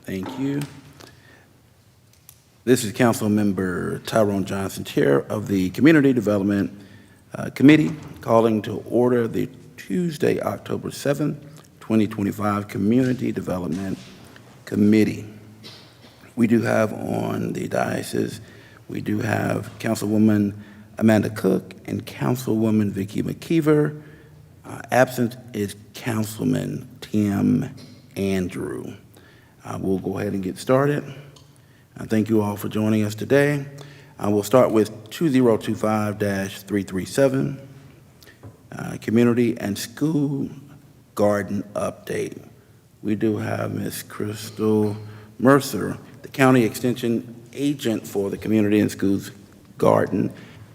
Thank you. This is Council Member Tyrone Johnson, Chair of the Community Development Committee, calling to order the Tuesday, October 7th, 2025 Community Development Committee. We do have on the diocese, we do have Councilwoman Amanda Cook and Councilwoman Vicky McKeever. Absent is Councilman Tim Andrew. We'll go ahead and get started. Thank you all for joining us today. We'll start with 2025-337, Community and School Garden Update. We do have Ms. Crystal Mercer, the County Extension Agent for the Community and Schools Garden.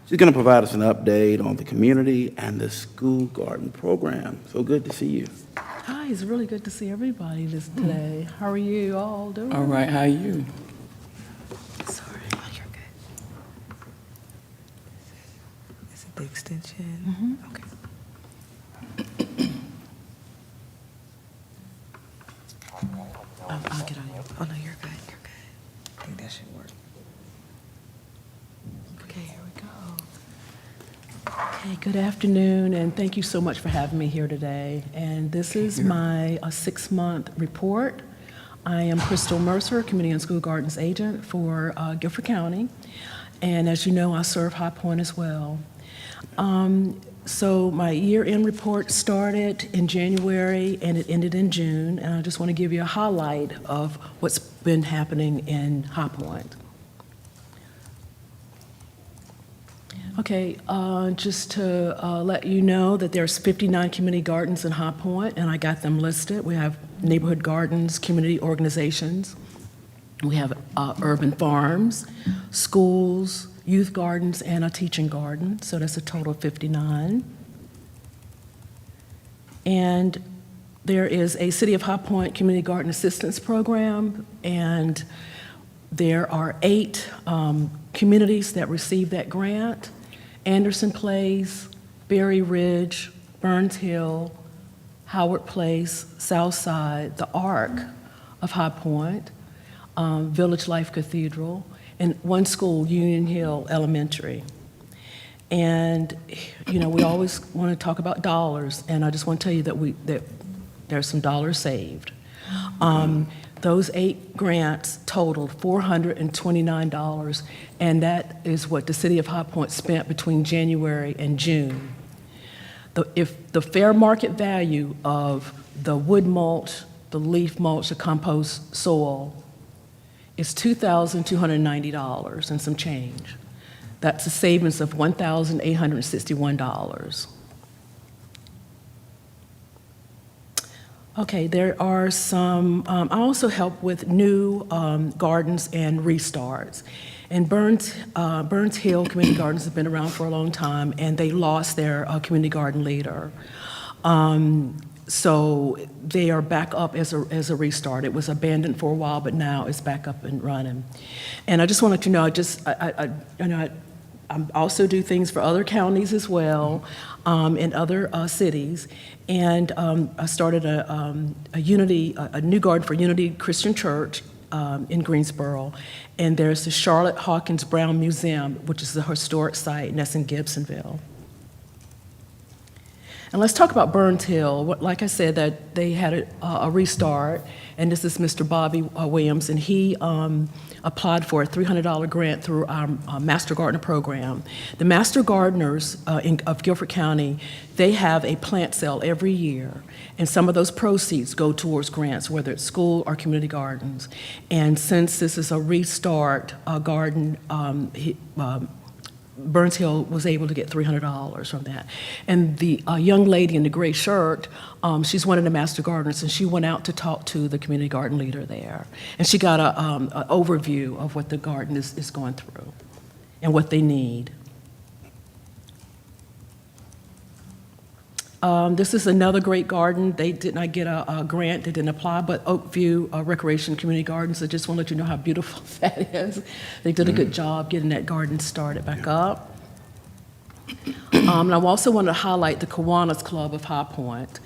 She's going to provide us an update on the community and the school garden program. So good to see you. Hi, it's really good to see everybody today. How are you all doing? All right, how are you? Sorry. Oh, you're good. Is it the extension? Okay. I'll get on you. Oh, no, you're good. You're good. I think that should work. Okay, here we go. Okay, good afternoon, and thank you so much for having me here today. And this is my 6-month report. I am Crystal Mercer, Community and School Gardens Agent for Guilford County. And as you know, I serve High Point as well. So my year-end report started in January and it ended in June, and I just want to give you a highlight of what's been happening in High Point. Okay, just to let you know that there's 59 community gardens in High Point, and I got them listed. We have neighborhood gardens, community organizations. We have urban farms, schools, youth gardens, and a teaching garden, so that's a total of 59. And there is a City of High Point Community Garden Assistance Program, and there are 8 communities that receive that grant: Anderson Place, Berry Ridge, Burns Hill, Howard Place, Southside, the Arc of High Point, Village Life Cathedral, and one school, Union Hill Elementary. And, you know, we always want to talk about dollars, and I just want to tell you that there's some dollars saved. Those 8 grants totaled $429, and that is what the City of High Point spent between January and June. If the fair market value of the wood mulch, the leaf mulch, the compost soil is $2,290 and some change. That's a savings of $1,861. Okay, there are some, I also help with new gardens and restarts. And Burns Hill Community Gardens have been around for a long time, and they lost their community garden leader. So they are back up as a restart. It was abandoned for a while, but now it's back up and running. And I just wanted to know, I also do things for other counties as well, in other cities. And I started a new garden for Unity Christian Church in Greensboro. And there's the Charlotte Hawkins Brown Museum, which is a historic site, and that's in Gibsonville. And let's talk about Burns Hill. Like I said, that they had a restart, and this is Mr. Bobby Williams, and he applied for a $300 grant through our Master Gardener program. The Master Gardeners of Guilford County, they have a plant sale every year, and some of those proceeds go towards grants, whether it's school or community gardens. And since this is a restart garden, Burns Hill was able to get $300 from that. And the young lady in the gray shirt, she's one of the Master Gardeners, and she went out to talk to the community garden leader there. And she got an overview of what the garden is going through and what they need. This is another great garden. They did not get a grant, they didn't apply, but Oakview Recreation Community Gardens, I just want to let you know how beautiful that is. They did a good job getting that garden started back up. And I also want to highlight the Kiwanis Club of High Point.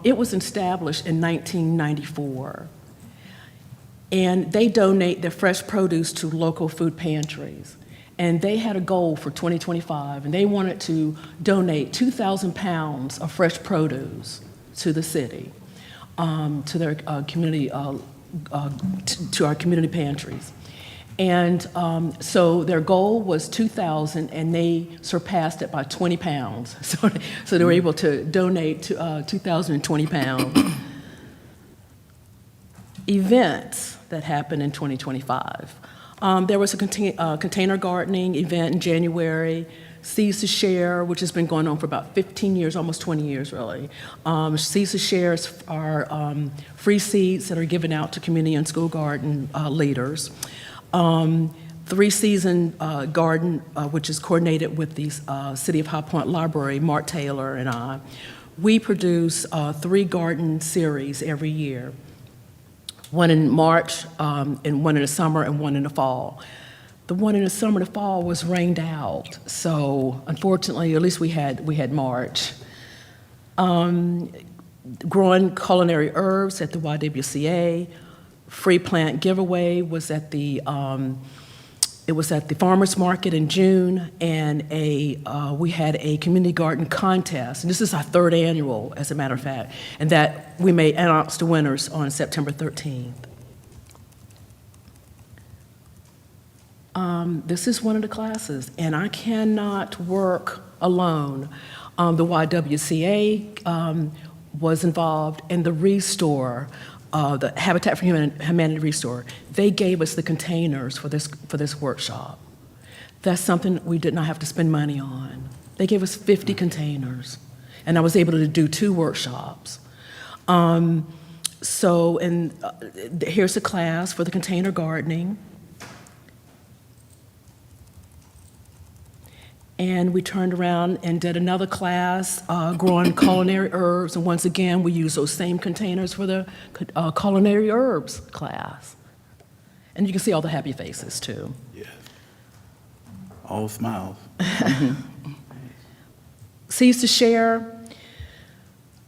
It was established in 1994. And they donate their fresh produce to local food pantries. And they had a goal for 2025, and they wanted to donate 2,000 pounds of fresh produce to the city, to their community, to our community pantries. And so their goal was 2,000, and they surpassed it by 20 pounds. So they were able to donate 2,020 pounds. Events that happened in 2025. There was a container gardening event in January, Seeds to Share, which has been going on for about 15 years, almost 20 years, really. Seeds to Share are free seeds that are given out to community and school garden leaders. Three-season garden, which is coordinated with the City of High Point Library, Mark Taylor and I. We produce 3 garden series every year. One in March, and one in the summer, and one in the fall. The one in the summer and the fall was rained out, so unfortunately, at least we had March. Growing culinary herbs at the YWCA. Free plant giveaway was at the farmers market in June, and we had a community garden contest, and this is our 3rd annual, as a matter of fact, and that we may announce the winners on September 13th. This is one of the classes, and I cannot work alone. The YWCA was involved, and the Restore, the Habitat for Humanity Restore, they gave us the containers for this workshop. That's something we did not have to spend money on. They gave us 50 containers, and I was able to do 2 workshops. Here's a class for the container gardening. And we turned around and did another class, growing culinary herbs, and once again, we used those same containers for the culinary herbs class. And you can see all the happy faces, too. Yes. All smiles. Seeds to Share,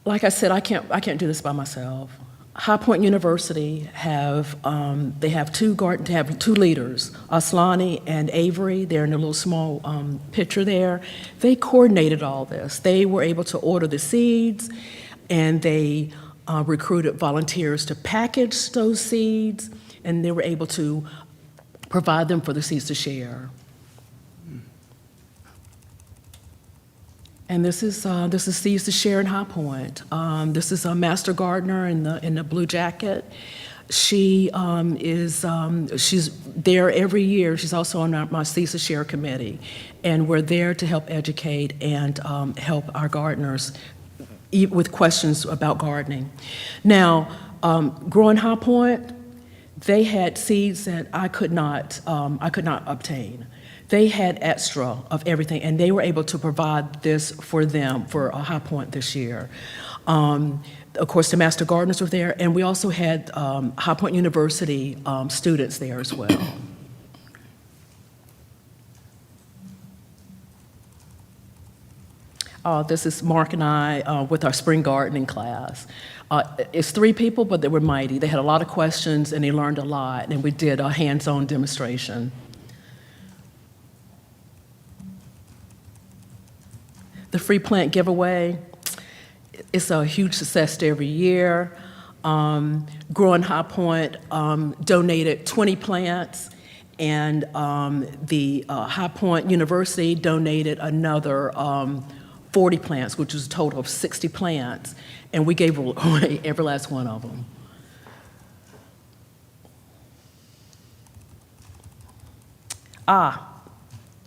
like I said, I can't do this by myself. High Point University have 2 leaders, Aslani and Avery. They're in a little small picture there. They coordinated all this. They were able to order the seeds, and they recruited volunteers to package those seeds, and they were able to provide them for the Seeds to Share. And this is Seeds to Share in High Point. This is a master gardener in the blue jacket. She's there every year. She's also on my Seeds to Share committee, and we're there to help educate and help our gardeners with questions about gardening. Now, growing High Point, they had seeds that I could not obtain. They had extra of everything, and they were able to provide this for them for High Point this year. Of course, the master gardeners were there, and we also had High Point University students there as well. This is Mark and I with our spring gardening class. It's 3 people, but they were mighty. They had a lot of questions, and they learned a lot, and we did a hands-on demonstration. The free plant giveaway, it's a huge success every year. Growing High Point donated 20 plants, and the High Point University donated another 40 plants, which was a total of 60 plants, and we gave away every last one of them.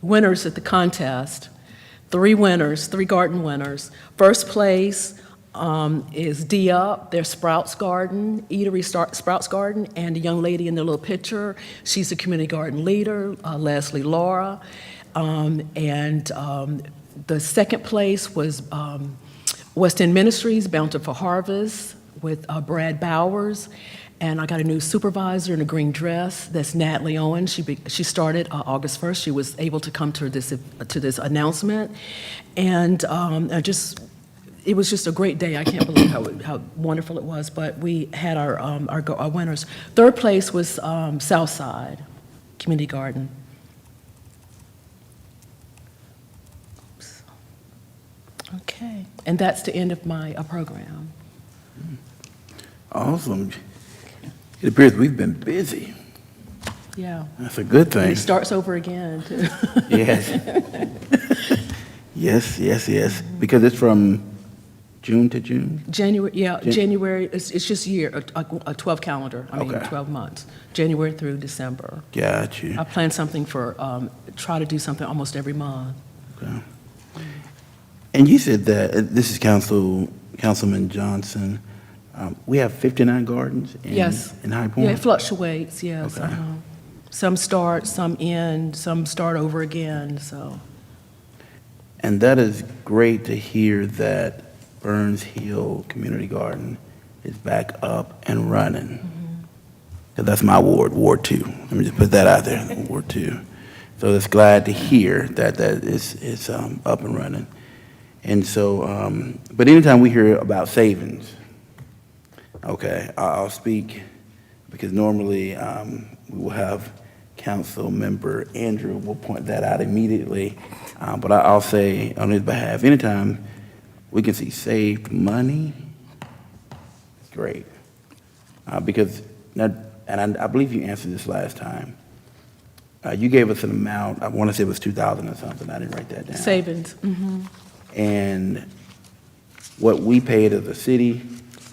Winners at the contest. 3 winners, 3 garden winners. First place is D Up, their Sprouts Garden, Eatery Sprouts Garden, and a young lady in the little picture, she's a community garden leader, Leslie Laura. The second place was West End Ministries, Bountiful Harvest, with Brad Bowers. And I got a new supervisor in a green dress. That's Natalie Owen. She started August 1st. She was able to come to this announcement, and it was just a great day. I can't believe how wonderful it was. But we had our winners. Third place was Southside Community Garden. Oops. Okay, and that's the end of my program. Awesome. It appears we've been busy. Yeah. That's a good And thing. it starts over again, too. Yes. Yes. Because it's from June to June? January, January, it's just a 12 calendar, Okay. 12 months, January through December. Got you. I plan something try to do something almost every month. Okay. And you said that, this is Councilman Johnson, we have 59 gardens Yes. in High Point? Yeah, it fluctuates, yes. Okay. Some start, some end, some start over again, so. And that is great to hear that Burns Hill Community Garden is back up and running. 'Cause that's my ward, Ward 2. Let me just put that out there, Ward 2. So it's glad to hear that it's up and running. And so, but anytime we hear about savings, okay, I'll speak, because normally we will have Council Member Andrew will point that out immediately. But I'll say on his behalf, anytime we can see saved money, it's great. Because, now, and I believe you answered this last time. You gave us an amount, I want to say it was 2,000 or something, I didn't write that down. Savings, And what we paid as a city,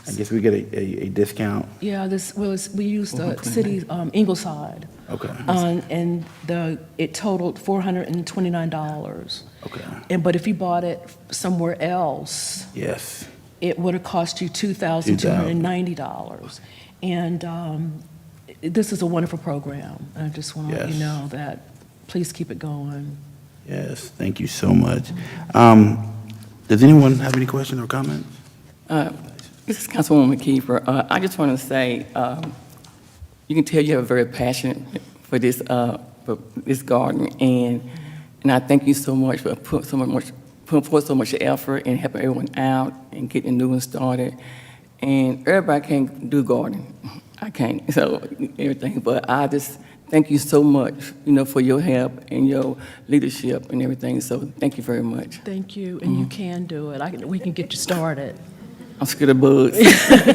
I guess we get a discount. yeah, we used the city, Ingleside. Okay. And it totaled $429. Okay. But if you bought it somewhere else, Yes. it would have cost you $2,290. And this is a wonderful program. I just want to let you Yes. know that, please keep it going. Yes. Thank you so much. Does anyone have any questions or comments? This is Councilwoman Kiefer. I just want to say, you can tell you have a very passion for this garden, and I thank you so much for putting forth so much effort and helping everyone out and getting the new one started. And everybody can't do gardening. I can't, so everything. But I just thank you so much, for your help and your leadership and everything. So thank you very much. Thank you, and you can do it. We can get you started. I'm scared of bugs.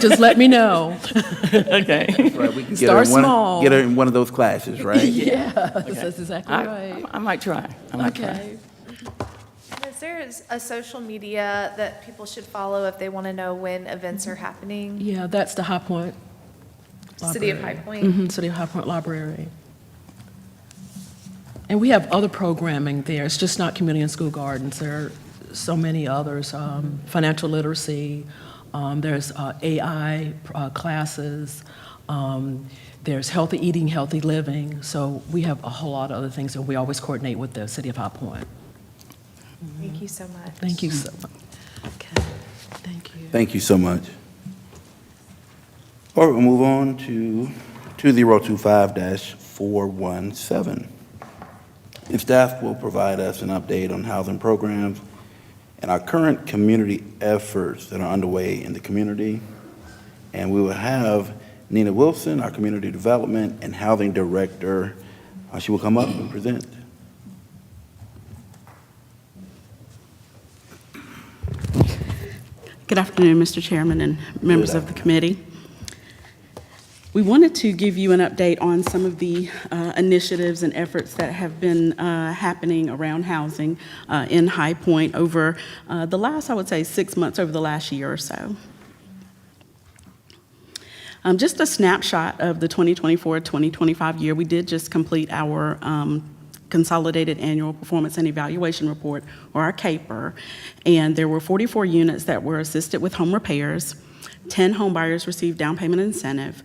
Just let me know. Okay. Right, we can Start small. Get her in one of those classes, right? Yes, that's exactly right. I might try. I might try. Okay. Is there a social media that people should follow if they want to know when events are happening? Yeah, that's the High Point City of High Library. Point? Mhm, City of High Point Library. And we have other programming there. It's just not community and school gardens. There are so many others, financial literacy, there's AI classes, there's healthy eating, healthy living. So we have a whole lot of other things, and we always coordinate with the City of High Point. Thank you so much. Thank you so much. Okay, thank you. Thank you so much. All right, we'll move on to 2025-417. And staff will provide us an update on housing programs and our current community efforts that are underway in the community. And we will have Nina Wilson, our Community Development and Housing Director. She will come up and present. Good afternoon, Mr. Chairman and members of the committee. We wanted to give you an update on some of the initiatives and efforts that have been happening around housing in High Point over the last, I would say, 6 months, over the last year or so. Just a snapshot of the 2024-2025 year. We did just complete our Consolidated Annual Performance and Evaluation Report, or our CAPER, and there were 44 units that were assisted with home repairs, 10 home buyers received down payment incentive,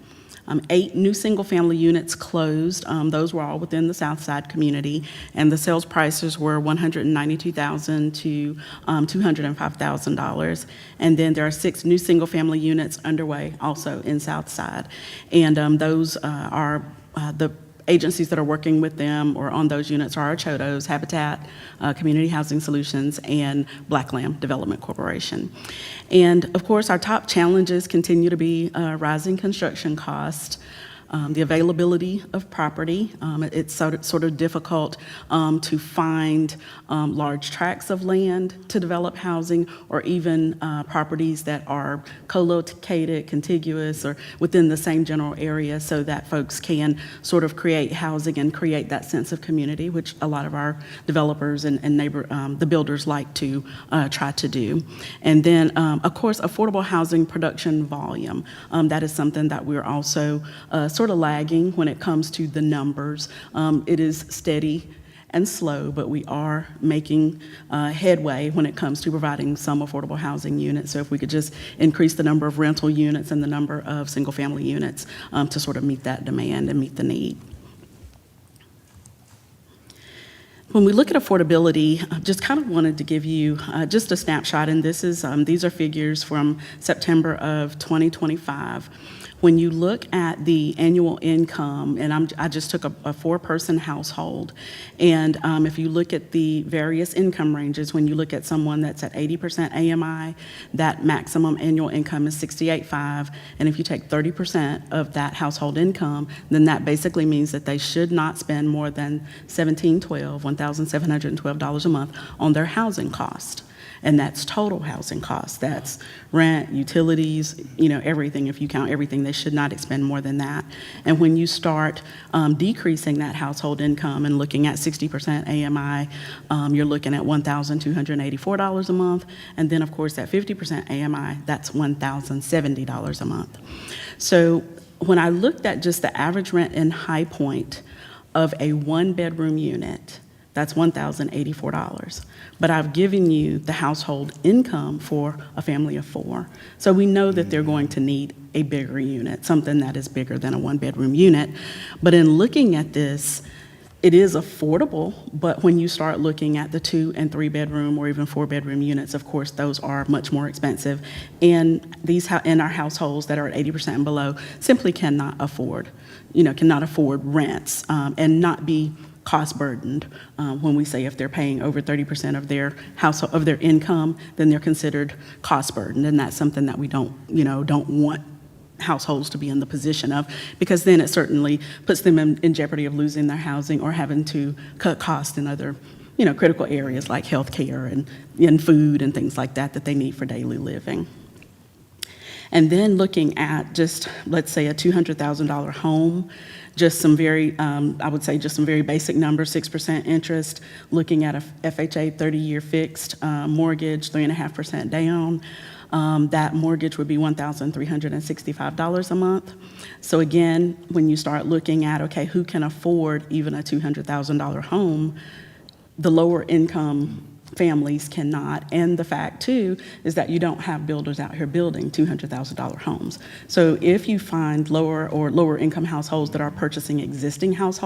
8 new single-family units closed. Those were all within the Southside community, and the sales prices were $192,000 to $205,000. And then there are 6 new single-family units underway also in Southside, and those are the agencies that are working with them or on those units are Chodos, Habitat, Community Housing Solutions, and Black Lamb Development Corporation. And of course, our top challenges continue to be rising construction costs, the availability of property. It's sort of difficult to find large tracts of land to develop housing, or even properties that are co-located, contiguous, or within the same general area, so that folks can sort of create housing and create that sense of community, which a lot of our developers and the builders like to try to do. And then, of course, affordable housing production volume. That is something that we're also sort of lagging when it comes to the numbers. It is steady and slow, but we are making headway when it comes to providing some affordable housing units. So if we could just increase the number of rental units and the number of single-family units to sort of meet that demand and meet the need. When we look at affordability, I just kind of wanted to give you just a snapshot, and these are figures from September of 2025. When you look at the annual income, and I just took a four-person household, and if you look at the various income ranges, when you look at someone that's at 80% AMI, that maximum annual income is $68,500, and if you take 30% of that household income, then that basically means that they should not spend more than $1,712 a month on their housing cost. And that's total housing costs. That's rent, utilities, everything. If you count everything, they should not expend more than that. And when you start decreasing that household income and looking at 60% AMI, you're looking at $1,284 a month. And then, of course, at 50% AMI, that's $1,070 a month. So when I looked at just the average rent in High Point of a one-bedroom unit, that's $1,084. But I've given you the household income for a family of four. So we know that they're going to need a bigger unit, something that is bigger than a one-bedroom unit. But in looking at this, it is affordable, but when you start looking at the 2- and 3-bedroom or even 4-bedroom units, of course, those are much more expensive. And in our households that are at 80% and below simply cannot afford rents and not be cost burdened. When we say if they're paying over 30% of their household of their income, then they're considered cost burdened, and that's something that we don't want households to be in the position of, because then it certainly puts them in jeopardy of losing their housing or having to cut costs in other critical areas like healthcare and food and things like that they need for daily living. And then looking at just, let's say, a $200,000 home, just some very, I would say just some very basic numbers, 6% interest, looking at a FHA 30-year fixed mortgage, 3.5% down. That mortgage would be $1,365 a month. So again, when you start looking at, okay, who can afford even a $200,000 home, the lower income families cannot. And the fact, too, is that you don't have builders out here building $200,000 homes. So if you find lower income households that are purchasing existing units,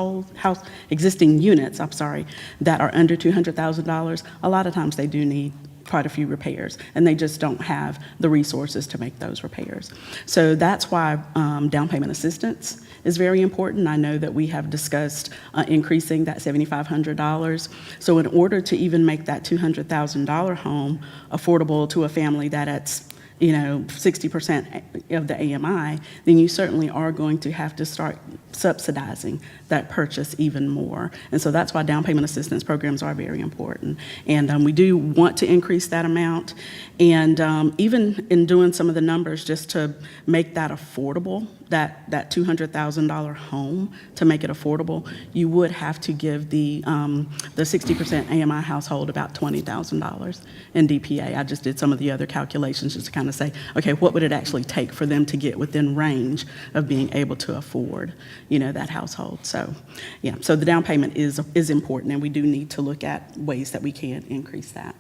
that are under $200,000, a lot of times they do need quite a few repairs, and they just don't have the resources to make those repairs. So that's why down payment assistance is very important. I know that we have discussed increasing that $7,500. So in order to even make that $200,000 home affordable to a family that it's 60% of the AMI, then you certainly are going to have to start subsidizing that purchase even more. And so that's why down payment assistance programs are very important. And we do want to increase that amount. And even in doing some of the numbers just to make that affordable, that $200,000 home, to make it affordable, you would have to give the 60% AMI household about $20,000 in DPA. I just did some of the other calculations just to kind of say, okay, what would it actually take for them to get within range of being able to afford, that household. So, yeah, so the down payment is important, and we do need to look at ways that we can increase that.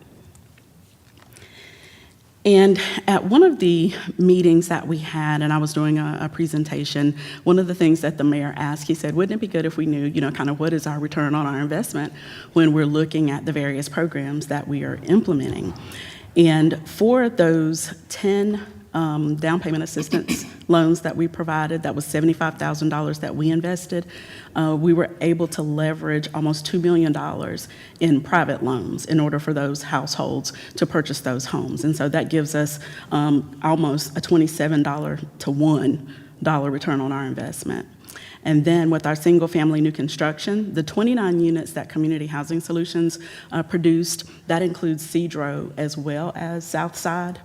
And at one of the meetings that we had, and I was doing a presentation, one of the things that the mayor asked, he said, wouldn't it be good if we knew, kind of what is our return on our investment when we're looking at the various programs that we are implementing? And for those 10 down payment assistance loans that we provided. That was $75,000 that we invested. We were able to leverage almost $2 million in private loans in order for those households to purchase those homes. And so that gives us almost a $27 to $1 return on our investment. And then with our single-family new construction, the 29 units that Community Housing Solutions produced, that includes Cedro as well as Southside.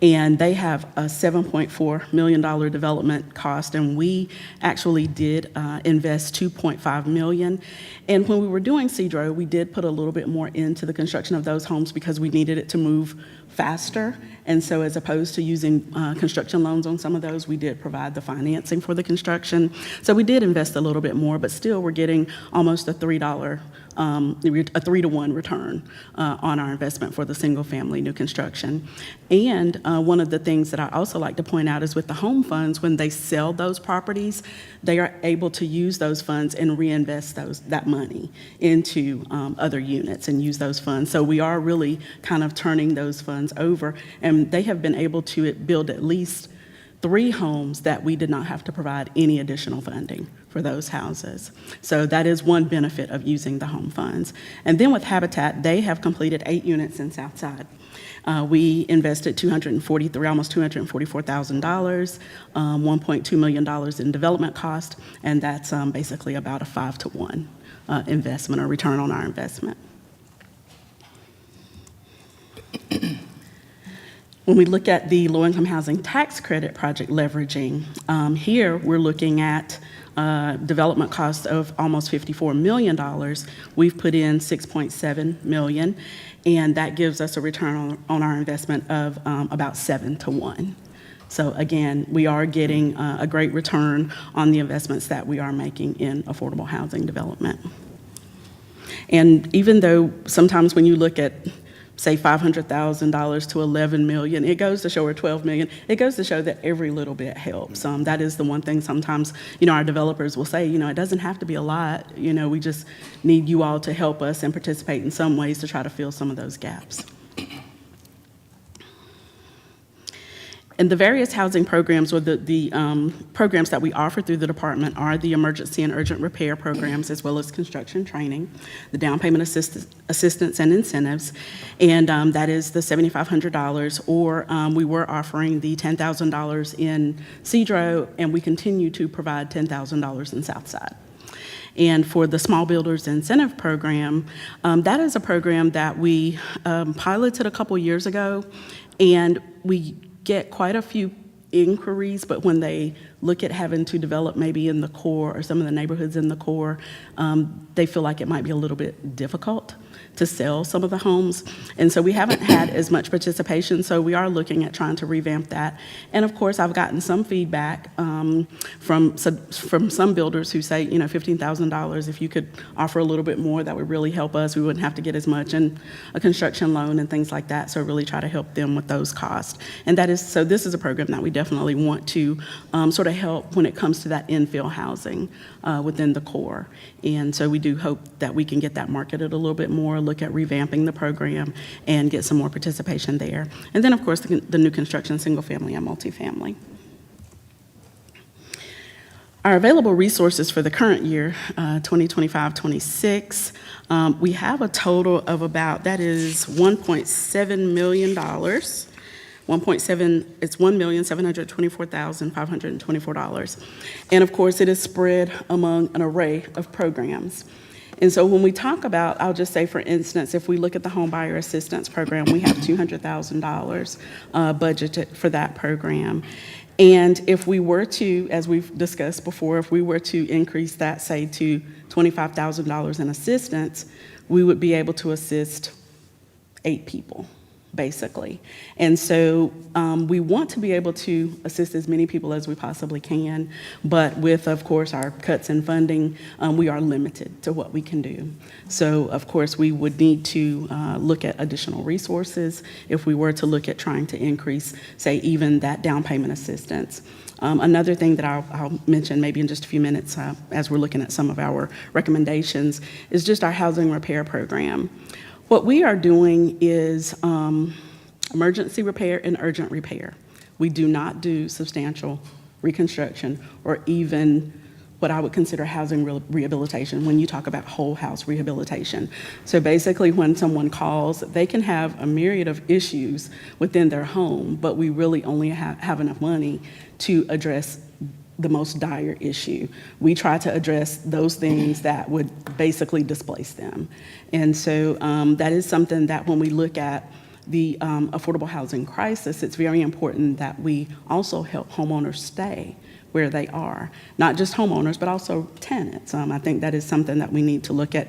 And they have a $7.4 million development cost, and we actually did invest $2.5 million. And when we were doing Cedro, we did put a little bit more into the construction of those homes because we needed it to move faster. And so as opposed to using construction loans on some of those, we did provide the financing for the construction. So we did invest a little bit more, but still we're getting almost a $3 to 1 return on our investment for the single-family new construction. And one of the things that I also like to point out is with the home funds, when they sell those properties, they are able to use those funds and reinvest that money into other units and use those funds. So we are really kind of turning those funds over, and they have been able to build at least 3 homes that we did not have to provide any additional funding for those houses. So that is one benefit of using the home funds. And then with Habitat, they have completed 8 units in Southside. We invested almost $244,000, $1.2 million in development cost, and that's basically about a 5 to 1 investment or return on our investment. When we look at the low-income housing tax credit project leveraging, here we're looking at development costs of almost $54 million. We've put in $6.7 million, and that gives us a return on our investment of about 7 to 1. So again, we are getting a great return on the investments that we are making in affordable housing development. And even though sometimes when you look at say $500,000 to $11 million, it goes to show, or $12 million, it goes to show that every little bit helps. That is the one thing sometimes, our developers will say, it doesn't have to be a lot, we just need you all to help us and participate in some ways to try to fill some of those gaps. And the various housing programs, or the programs that we offer through the department, are the emergency and urgent repair programs, as well as construction training, the down payment assistance and incentives, and that is the $7,500, or we were offering the $10,000 in Cedro, and we continue to provide $10,000 in Southside. And for the Small Builders Incentive Program, that is a program that we piloted a couple years ago, and we get quite a few inquiries, but when they look at having to develop maybe in the core or some of the neighborhoods in the core, they feel like it might be a little bit difficult to sell some of the homes. And so we haven't had as much participation, so we are looking at trying to revamp that. And of course, I've gotten some feedback from some builders who say, $15,000, if you could offer a little bit more, that would really help us. We wouldn't have to get as much in a construction loan and things like that, so really try to help them with those costs. And this is a program that we definitely want to sort of help when it comes to that infill housing within the core. And so we do hope that we can get that marketed a little bit more, look at revamping the program, and get some more participation there. And then, of course, the new construction, single family and multifamily. Our available resources for the current year, 2025-26, we have a total of that is $1.7 million. It's $1,724,524. And of course, it is spread among an array of programs. And so when we talk about, I'll just say, for instance, if we look at the Home Buyer Assistance Program, we have $200,000 budgeted for that program. And if we were to, as we've discussed before, if we were to increase that, say, to $25,000 in assistance, we would be able to assist 8 people, basically. And so we want to be able to assist as many people as we possibly can, but with, of course, our cuts in funding, we are limited to what we can do. So, of course, we would need to look at additional resources if we were to look at trying to increase, say, even that down payment assistance. Another thing that I'll mention maybe in just a few minutes as we're looking at some of our recommendations is just our housing repair program. What we are doing is emergency repair and urgent repair. We do not do substantial reconstruction or even what I would consider housing rehabilitation when you talk about whole house rehabilitation. So basically, when someone calls, they can have a myriad of issues within their home, but we really only have enough money to address the most dire issue. We try to address those things that would basically displace them. And so that is something that when we look at the affordable housing crisis, it's very important that we also help homeowners stay where they are, not just homeowners, but also tenants. I think that is something that we need to look at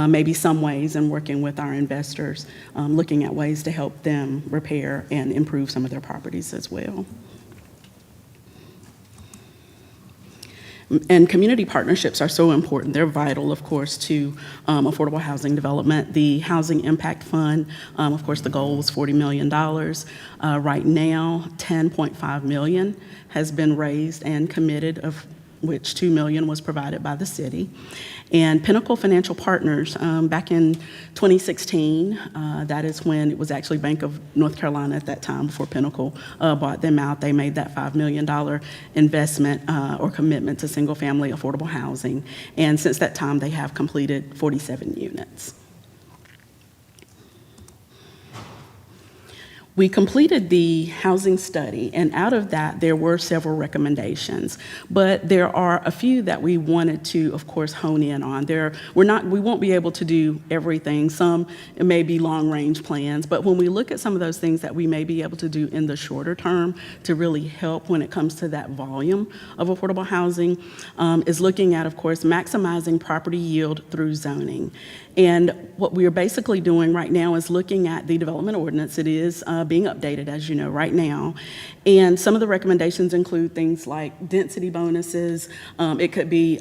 maybe some ways in working with our investors, looking at ways to help them repair and improve some of their properties as well. And community partnerships are so important. They're vital, of course, to affordable housing development. The Housing Impact Fund, of course, the goal was $40 million. Right now, $10.5 million has been raised and committed, of which $2 million was provided by the city. And Pinnacle Financial Partners, back in 2016, that is when it was actually Bank of North Carolina at that time, before Pinnacle bought them out. They made that $5 million investment or commitment to single-family affordable housing. And since that time, they have completed 47 units. We completed the housing study, and out of that, there were several recommendations, but there are a few that we wanted to, of course, hone in on. We won't be able to do everything. Some, it may be long-range plans, but when we look at some of those things that we may be able to do in the shorter term to really help when it comes to that volume of affordable housing, is looking at, of course, maximizing property yield through zoning. And what we are basically doing right now is looking at the development ordinance. It is being updated, as you know, right now. And some of the recommendations include things like density bonuses. It could be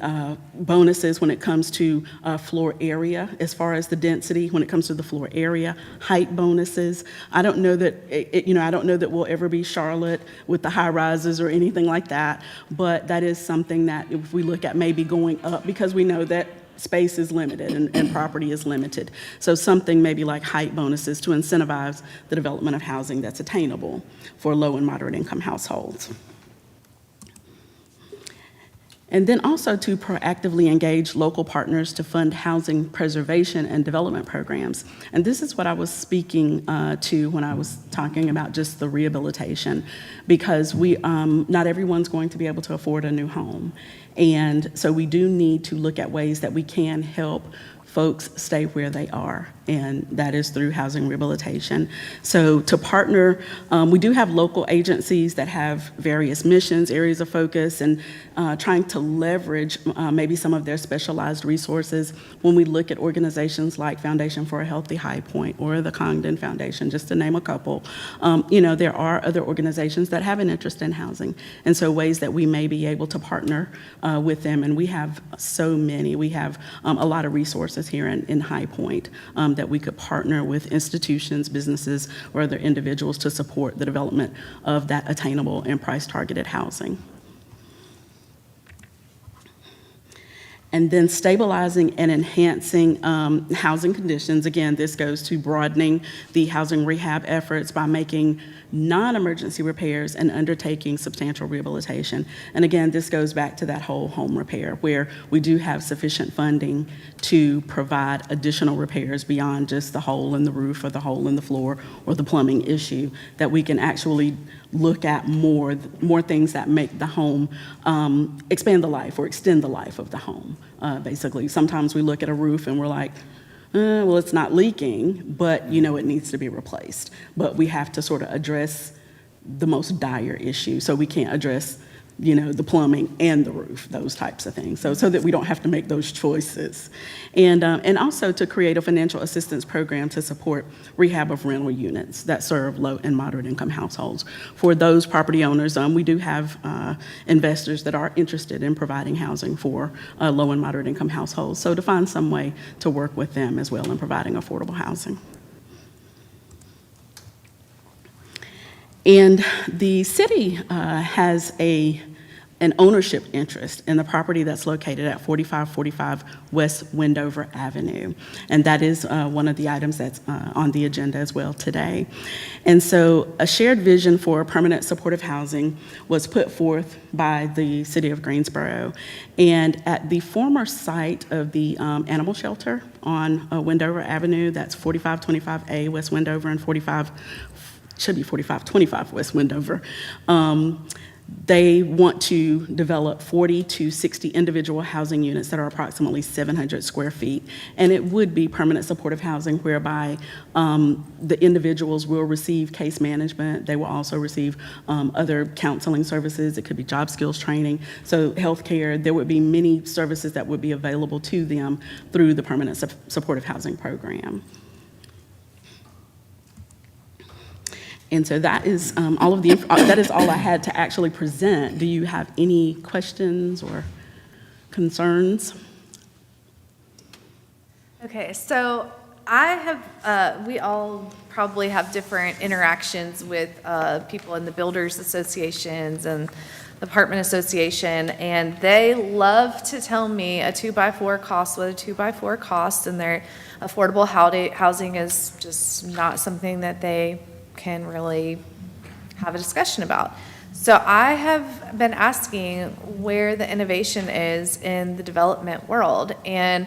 bonuses when it comes to floor area, as far as the density, when it comes to the floor area, height bonuses. I don't know that, I don't know that we'll ever be Charlotte with the high rises or anything like that, but that is something that if we look at maybe going up, because we know that space is limited and property is limited. So something maybe like height bonuses to incentivize the development of housing that's attainable for low and moderate income households. And then also to proactively engage local partners to fund housing preservation and development programs. And this is what I was speaking to when I was talking about just the rehabilitation, because not everyone's going to be able to afford a new home. And so we do need to look at ways that we can help folks stay where they are, and that is through housing rehabilitation. So to partner, we do have local agencies that have various missions, areas of focus, and trying to leverage maybe some of their specialized resources. When we look at organizations like Foundation for a Healthy High Point or the Congdon Foundation, just to name a couple, there are other organizations that have an interest in housing, and so ways that we may be able to partner with them, and we have so many. We have a lot of resources here in High Point that we could partner with institutions, businesses, or other individuals to support the development of that attainable and price-targeted housing. And then stabilizing and enhancing housing conditions. Again, this goes to broadening the housing rehab efforts by making non-emergency repairs and undertaking substantial rehabilitation. And again, this goes back to that whole home repair, where we do have sufficient funding to provide additional repairs beyond just the hole in the roof or the hole in the floor or the plumbing issue, that we can actually look at more things that make the home expand the life or extend the life of the home. Basically, sometimes we look at a roof and we're like, well, it's not leaking, but it needs to be replaced. But we have to sort of address the most dire issue, so we can't address the plumbing and the roof, those types of things, so that we don't have to make those choices. And also to create a financial assistance program to support rehab of rental units that serve low and moderate income households. For those property owners, we do have investors that are interested in providing housing for low and moderate income households, so to find some way to work with them as well in providing affordable housing. And the city has a an ownership interest in the property that's located at 4545 West Wendover Avenue. And that is one of the items that's on the agenda as well today. And so a shared vision for permanent supportive housing was put forth by the City of Greensboro. And at the former site of the animal shelter on Wendover Avenue, that's 4525A West Wendover and 4525 West Wendover, they want to develop 40 to 60 individual housing units that are approximately 700 square feet. And it would be permanent supportive housing whereby the individuals will receive case management. They will also receive other counseling services. It could be job skills training. So healthcare, there would be many services that would be available to them through the permanent supportive housing program. And so that is all of the, that is all I had to actually present. Do you have any questions or concerns? Okay, so I have, we all probably have different interactions with people in the builders associations and the apartment association, and they love to tell me a 2x4 costs what a 2x4 costs, and their affordable housing is just not something that they can really have a discussion about. So I have been asking where the innovation is in the development world, and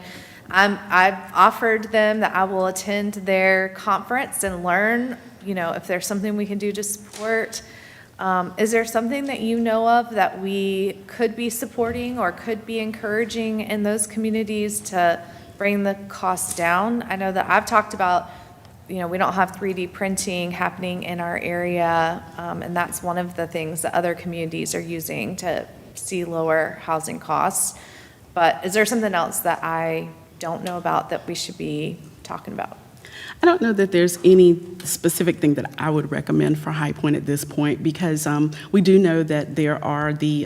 I've offered them that I will attend their conference and learn, you know, if there's something we can do to support. Is there something that you know of that we could be supporting or could be encouraging in those communities to bring the costs down? I know that I've talked about, you know, we don't have 3D printing happening in our area, and that's one of the things that other communities are using to see lower housing costs. But is there something else that I don't know about that we should be talking about? I don't know that there's any specific thing that I would recommend for High Point at this point, because we do know that there are the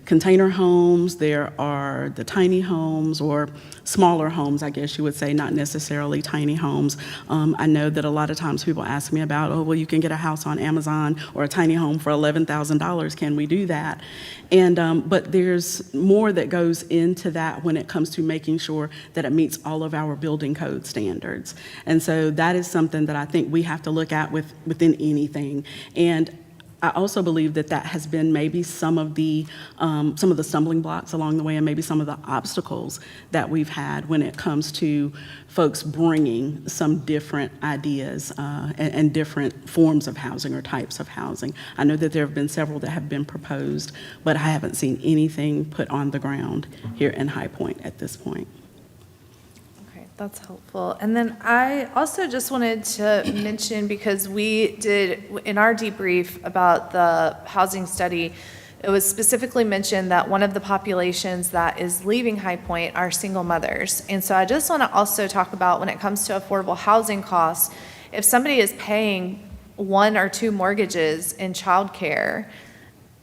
container homes, there are the tiny homes, or smaller homes, I guess you would say, not necessarily tiny homes. I know that a lot of times people ask me about, oh, well, you can get a house on Amazon or a tiny home for $11,000. Can we do that? And but there's more that goes into that when it comes to making sure that it meets all of our building code standards. And so that is something that I think we have to look at within anything. And I also believe that that has been maybe some of the stumbling blocks along the way, and maybe some of the obstacles that we've had when it comes to folks bringing some different ideas and different forms of housing or types of housing. I know that there have been several that have been proposed, but I haven't seen anything put on the ground here in High Point at this point. That's helpful. And then I also just wanted to mention, because we did, in our debrief about the housing study, it was specifically mentioned that one of the populations that is leaving High Point are single mothers. And so I just want to also talk about, when it comes to affordable housing costs, if somebody is paying 1 or 2 mortgages in childcare,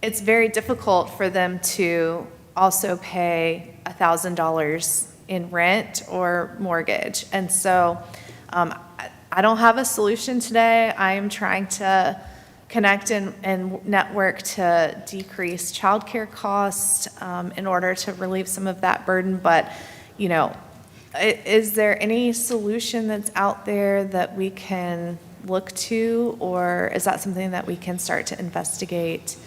it's very difficult for them to also pay $1,000 in rent or mortgage. And so I don't have a solution today. I am trying to connect and network to decrease childcare costs in order to relieve some of that burden. But, you know, is there any solution that's out there that we can look to, or is that something that we can start to investigate?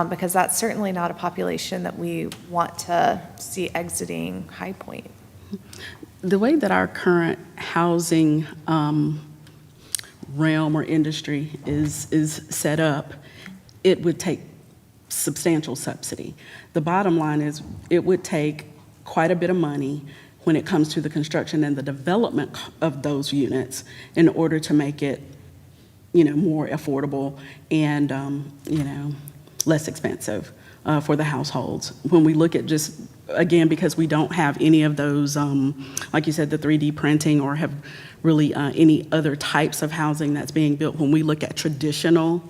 Because that's certainly not a population that we want to see exiting High Point. The way that our current housing realm or industry is set up, it would take substantial subsidy. The bottom line is it would take quite a bit of money when it comes to the construction and the development of those units in order to make it, you know, more affordable and, you know, less expensive for the households. When we look at just, again, because we don't have any of those, like you said, the 3D printing, or have really any other types of housing that's being built, when we look at traditional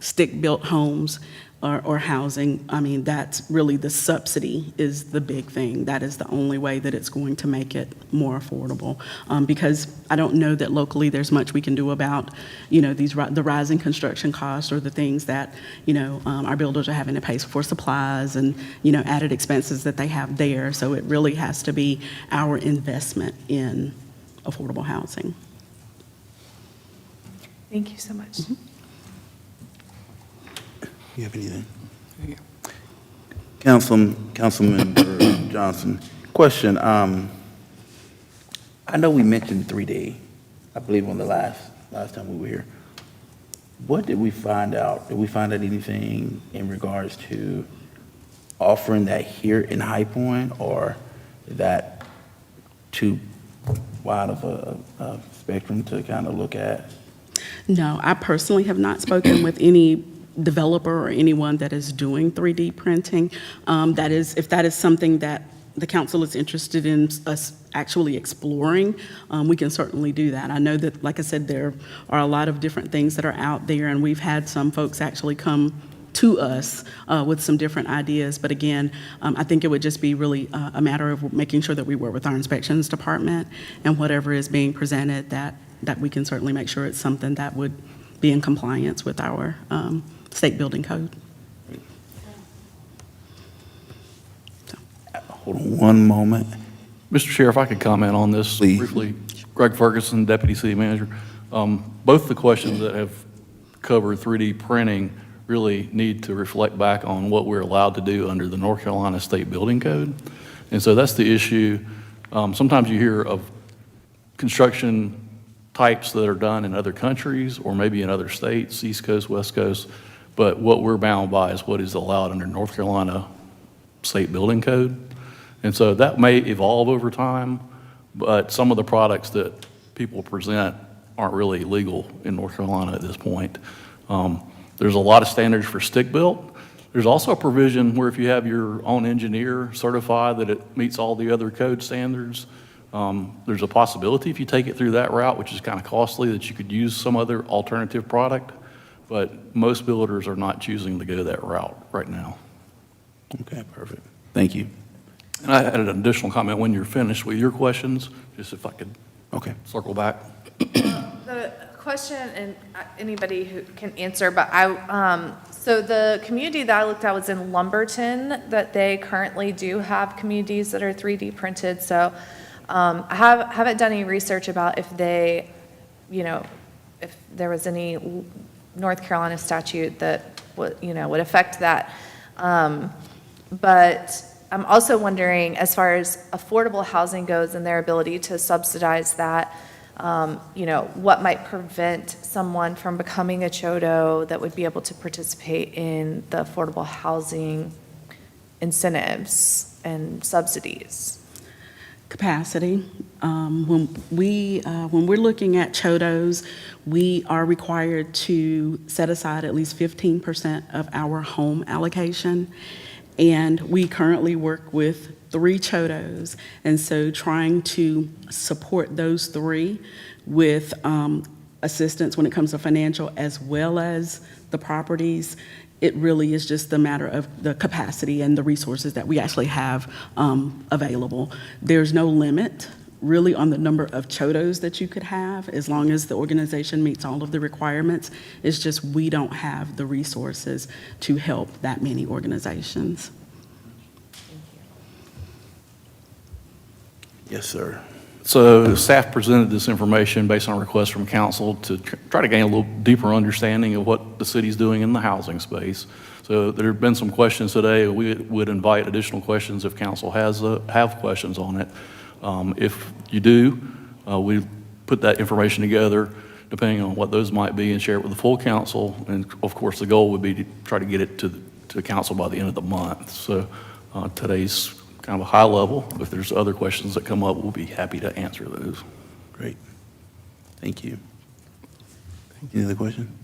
stick-built homes or housing, I mean, that's really the subsidy is the big thing. That is the only way that it's going to make it more affordable. Because I don't know that locally there's much we can do about, the rising construction costs or the things that, our builders are having to pay for supplies and, added expenses that they have there. So it really has to be our investment in affordable housing. Thank you so much. You have anything? Councilmember Johnson, question. I know we mentioned 3D, I believe on the last time we were here. What did we find out? Did we find out anything in regards to offering that here in High Point, or is that too wide of a spectrum to kind of look at? No, I personally have not spoken with any developer or anyone that is doing 3D printing. If that is something that the council is interested in us actually exploring, we can certainly do that. I know that, like I said, there are a lot of different things that are out there, and we've had some folks actually come to us with some different ideas. But again, I think it would just be really a matter of making sure that we work with our inspections department, and whatever is being presented, that we can certainly make sure it's something that would be in compliance with our state building code. Hold on one moment. Mr. Chair, if I could comment on this Please. briefly. Greg Ferguson, Deputy City Manager. Both the questions that have covered 3D printing really need to reflect back on what we're allowed to do under the North Carolina State Building Code. And so that's the issue. Sometimes you hear of construction types that are done in other countries or maybe in other states, East Coast, West Coast, but what we're bound by is what is allowed under North Carolina State Building Code. And so that may evolve over time, but some of the products that people present aren't really legal in North Carolina at this point. There's a lot of standards for stick-built. There's also a provision where if you have your own engineer certify that it meets all the other code standards, there's a possibility if you take it through that route, which is kind of costly, that you could use some other alternative product. But most builders are not choosing to go that route right now. Okay, perfect. Thank you. And I had an additional comment when you're finished with your questions, just if I could Okay. circle back. The question, and anybody who can answer, but so the community that I looked at was in Lumberton, that they currently do have communities that are 3D printed. So I haven't done any research about if they, if there was any North Carolina statute that would affect that. But I'm also wondering, as far as affordable housing goes and their ability to subsidize that, what might prevent someone from becoming a CHODO that would be able to participate in the affordable housing incentives and subsidies? Capacity. When we're looking at CHODOs, we are required to set aside at least 15% of our home allocation. And we currently work with 3 CHODOs. And so trying to support those 3 with assistance when it comes to financial as well as the properties, it really is just a matter of the capacity and the resources that we actually have available. There's no limit really on the number of CHODOs that you could have as long as the organization meets all of the requirements. It's just we don't have the resources to help that many organizations. Yes, sir. So staff presented this information based on a request from council to try to gain a little deeper understanding of what the city's doing in the housing space. So there have been some questions today. We would invite additional questions if council have questions on it. If you do, we put that information together depending on what those might be and share it with the full council. And of course, the goal would be to try to get it to council by the end of the month. So today's kind of a high level. If there's other questions that come up, we'll be happy to answer those. Great. Thank you. Any other question?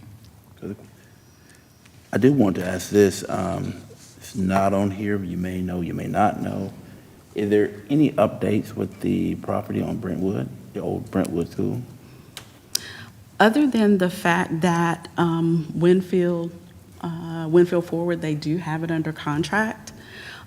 I do want to ask this. It's not on here. You may know, you may not know. Is there any updates with the property on Brentwood, the old Brentwood School? Other than the fact that Winfield Winfield Forward, they do have it under contract,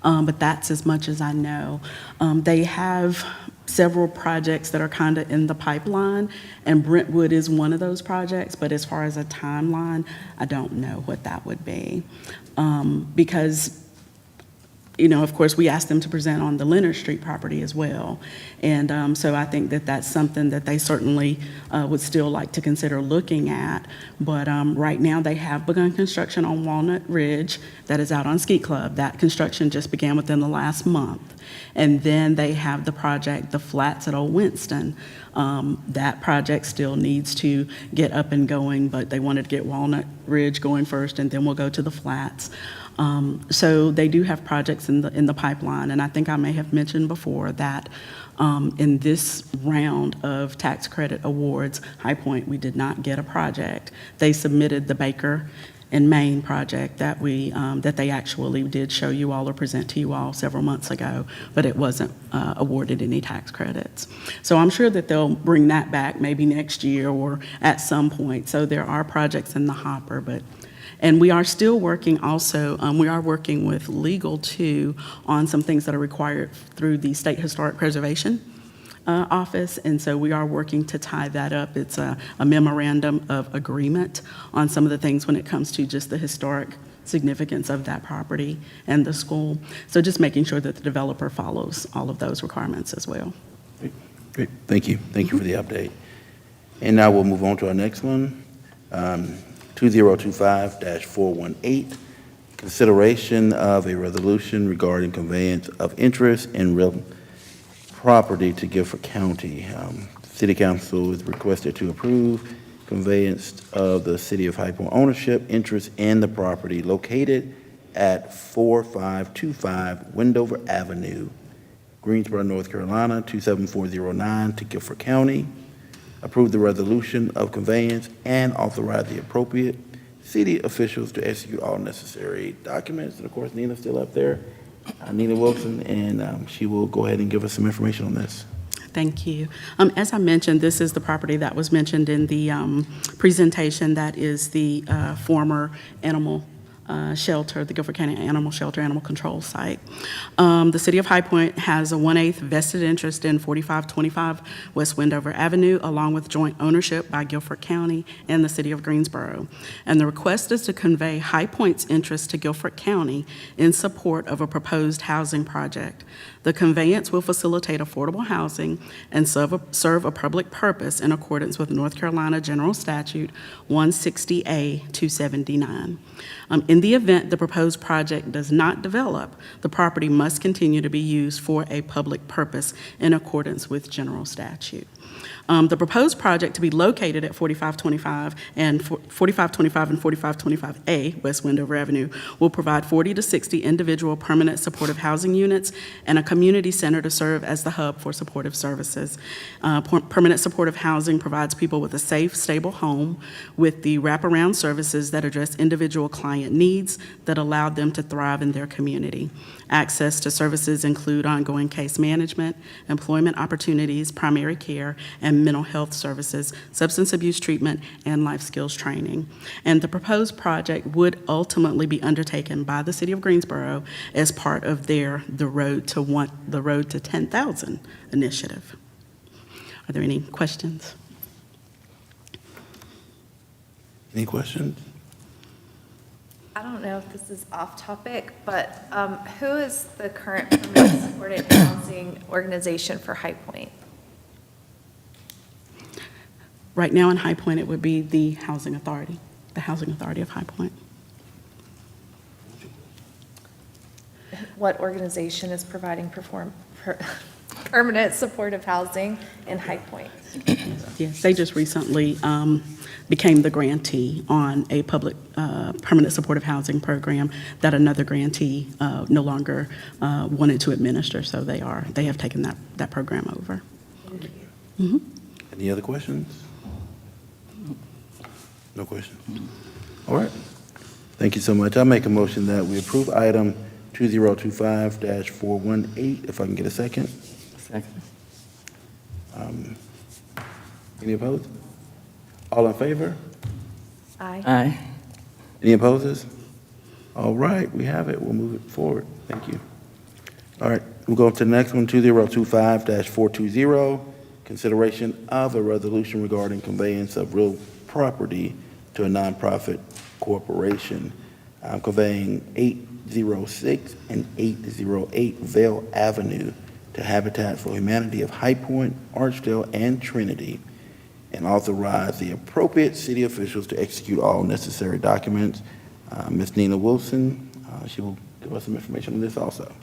but that's as much as I know. They have several projects that are kind of in the pipeline, and Brentwood is one of those projects, but as far as a timeline, I don't know what that would be. Because, you know, of course, we asked them to present on the Leonard Street property as well. And so I think that that's something that they certainly would still like to consider looking at. But right now, they have begun construction on Walnut Ridge that is out on Skeet Club. That construction just began within the last month. And then they have the project, the Flats at Old Winston. That project still needs to get up and going, but they wanted to get Walnut Ridge going first, and then we'll go to the Flats. So they do have projects in the pipeline, and I think I may have mentioned before that in this round of tax credit awards, High Point, we did not get a project. They submitted the Baker and Maine project that that they actually did show you all or present to you all several months ago, but it wasn't awarded any tax credits. So I'm sure that they'll bring that back maybe next year or at some point. So there are projects in the hopper, and we are still working also, we are working with legal too on some things that are required through the State Historic Preservation Office, and so we are working to tie that up. It's a memorandum of agreement on some of the things when it comes to just the historic significance of that property and the school. So just making sure that the developer follows all of those requirements as well. Great, thank you. Thank you for the update. And now we'll move on to our next one. 2025-418, consideration of a resolution regarding conveyance of interest in real property to Guilford County. City Council is requested to approve conveyance of the City of High Point ownership interest in the property located at 4525 Wendover Avenue, Greensboro, North Carolina, 27409 to Guilford County. Approve the resolution of conveyance and authorize the appropriate city officials to execute all necessary documents. And of course, Nina's still up there, Nina Wilson, and she will go ahead and give us some information on this. Thank you. As I mentioned, this is the property that was mentioned in the presentation. That is the former animal shelter, the Guilford County Animal Shelter, Animal Control Site. The City of High Point has a 1/8 vested interest in 4525 West Wendover Avenue, along with joint ownership by Guilford County and the City of Greensboro. And the request is to convey High Point's interest to Guilford County in support of a proposed housing project. The conveyance will facilitate affordable housing and serve a public purpose in accordance with North Carolina General Statute 160A 279. In the event the proposed project does not develop, the property must continue to be used for a public purpose in accordance with general statute. The proposed project to be located at 4525 and 4525A West Wendover Avenue will provide 40 to 60 individual permanent supportive housing units and a community center to serve as the hub for supportive services. Permanent supportive housing provides people with a safe, stable home with the wraparound services that address individual client needs that allow them to thrive in their community. Access to services include ongoing case management, employment opportunities, primary care, and mental health services, substance abuse treatment, and life skills training. And the proposed project would ultimately be undertaken by the City of Greensboro as part of the Road to 10,000 initiative. Are there any questions? Any questions? I don't know if this is off topic, but who is the current permanent supported housing organization for High Point? Right now in High Point, it would be the Housing Authority of High Point. What organization is providing permanent supportive housing in High Point? Yes, they just recently became the grantee on a public permanent supportive housing program that another grantee no longer wanted to administer, so they have taken that program over. Mm-hmm. Any other questions? No questions? All right. Thank you so much. I make a motion that we approve item 2025-418, if I can get a second. Second. Any opposed? All in favor? Aye. Aye. Any opposes? All right, we have it. We'll move it forward. Thank you. All right, we'll go to the next one, 2025-420, consideration of a resolution regarding conveyance of real property to a nonprofit corporation. Conveying 806 and 808 Vale Avenue to Habitat for Humanity of High Point, Archdale, and Trinity, and authorize the appropriate city officials to execute all necessary documents. Ms. Nina Wilson, she will give us some information on this also.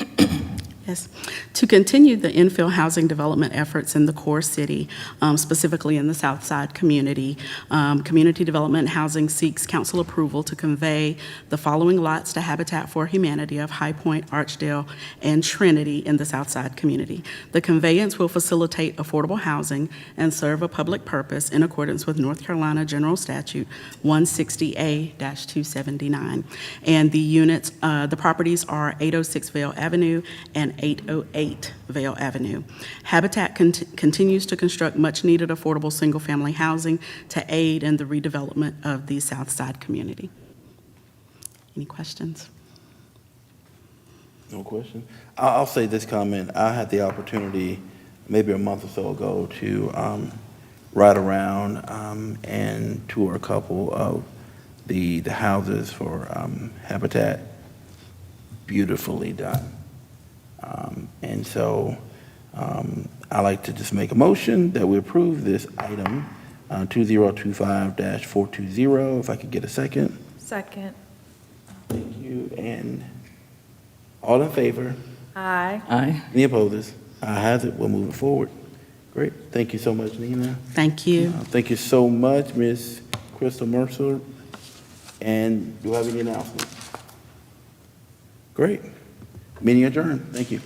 Yes. To continue the infill housing development efforts in the core city, specifically in the South Side community, Community Development Housing seeks council approval to convey the following lots to Habitat for Humanity of High Point, Archdale, and Trinity in the South Side community. The conveyance will facilitate affordable housing and serve a public purpose in accordance with North Carolina General Statute 160A-279. And the units, the properties are 806 Vale Avenue and 808 Vale Avenue. Habitat continues to construct much-needed affordable single-family housing to aid in the redevelopment of the South Side community. Any questions? No question. I'll say this comment. I had the opportunity maybe a month or so ago to ride around and tour a couple of the houses for Habitat. Beautifully done. And so I'd like to just make a motion that we approve this item 2025-420. If I could get a second. Second. Thank you. And all in favor? Aye. Aye. Any opposers? I have it. We'll move it forward. Great. Thank you so much, Nina. Thank you. Thank you so much, Ms. Crystal Mercer. And do you have any announcements? Great. Meeting adjourned. Thank you.